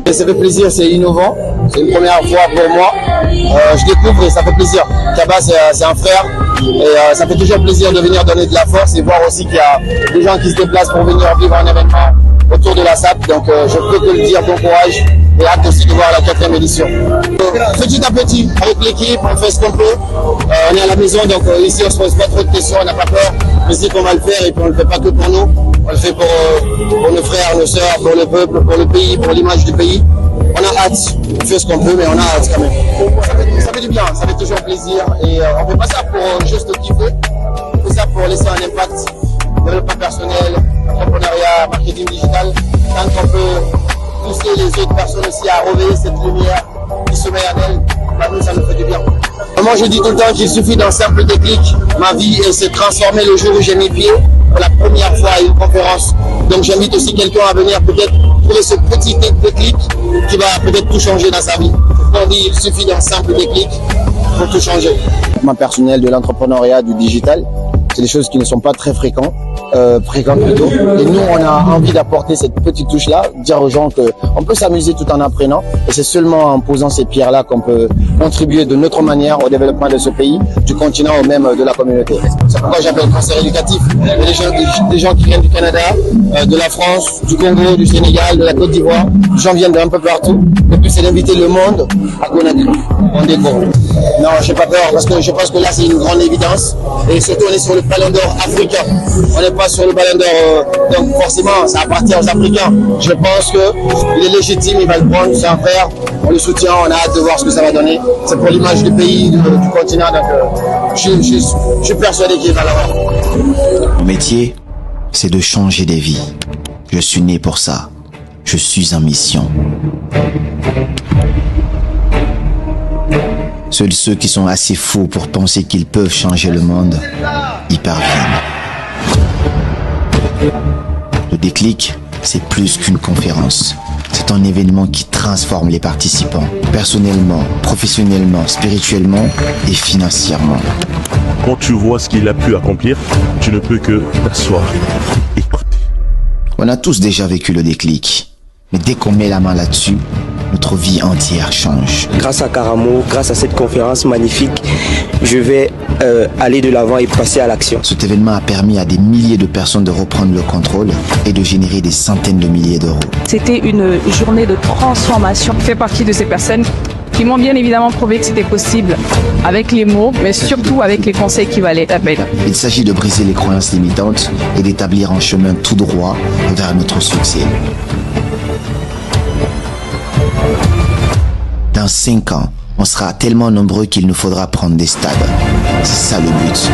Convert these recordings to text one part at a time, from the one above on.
Et ça fait plaisir, c'est innovant, c'est une première fois pour moi. Je découvre et ça fait plaisir. Kaba, c'est un frère et ça fait toujours plaisir de venir donner de la force et voir aussi qu'il y a des gens qui se déplacent pour venir vivre un événement autour de la SAP. Donc je peux que le dire, bon courage et hâte aussi de voir la 4e édition. Petit à petit, avec l'équipe, on fait ce qu'on peut. On est à la maison, donc ici on se pose pas trop de questions, on n'a pas peur. On sait qu'on va le faire et puis on ne le fait pas que pour nous. On le fait pour nos frères, nos sœurs, pour le peuple, pour le pays, pour l'image du pays. On a hâte, on fait ce qu'on peut, mais on a hâte quand même. Ça fait du bien, ça fait toujours plaisir. Et on ne fait pas ça pour juste kiffer, on fait ça pour laisser un impact, développement personnel, entrepreneuriat, marketing digital. Tant qu'on peut pousser les autres personnes aussi à réveiller cette lumière qui sommeille en elles, bah nous ça nous fait du bien. Moi je dis tout le temps qu'il suffit d'un simple déclic. Ma vie s'est transformée le jour où j'ai mis pied pour la première fois à une conférence. Donc j'invite aussi quelqu'un à venir peut-être trouver ce petit déclic qui va peut-être tout changer dans sa vie. On dit il suffit d'un simple déclic pour tout changer. Mon personnel de l'entrepreneuriat, du digital, c'est des choses qui ne sont pas très fréquentes plutôt. Et nous, on a envie d'apporter cette petite touche-là, dire aux gens qu'on peut s'amuser tout en apprenant. Et c'est seulement en posant ces pierres-là qu'on peut contribuer de notre manière au développement de ce pays, du continent ou même de la communauté. C'est pourquoi j'appelle conseil éducatif. Il y a des gens qui viennent du Canada, de la France, du Congo, du Sénégal, de la Côte d'Ivoire. Les gens viennent d'un peu partout. Le but, c'est d'inviter le monde à Conakry. On découvre. Non, j'ai pas peur parce que je pense que là, c'est une grande évidence. Et surtout, on est sur le ballon d'or africain. On n'est pas sur le ballon d'or, donc forcément, ça appartient aux Africains. Je pense qu'il est légitime, il va le prendre, c'est un frère. On le soutient, on a hâte de voir ce que ça va donner. C'est pour l'image du pays, du continent, donc je suis persuadé qu'il va l'avoir. Mon métier, c'est de changer des vies. Je suis né pour ça. Je suis en mission. Seuls ceux qui sont assez fous pour penser qu'ils peuvent changer le monde y parviennent. Le déclic, c'est plus qu'une conférence. C'est un événement qui transforme les participants, personnellement, professionnellement, spirituellement et financièrement. Quand tu vois ce qu'il a pu accomplir, tu ne peux que t'asseoir. Écoute. On a tous déjà vécu le déclic. Mais dès qu'on met la main là-dessus, notre vie entière change. Grâce à Karamo, grâce à cette conférence magnifique, je vais aller de l'avant et passer à l'action. Cet événement a permis à des milliers de personnes de reprendre le contrôle et de générer des centaines de milliers d'euros. C'était une journée de transformation. Je fais partie de ces personnes qui m'ont bien évidemment prouvé que c'était possible avec les mots, mais surtout avec les conseils qui valaient la peine. Il s'agit de briser les croyances limitantes et d'établir un chemin tout droit vers notre succès. Dans 5 ans, on sera tellement nombreux qu'il nous faudra prendre des stades. C'est ça le but.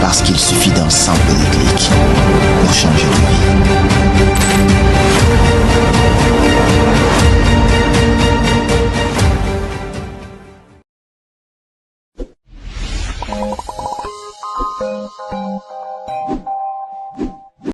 Parce qu'il suffit d'un simple déclic pour changer de vie.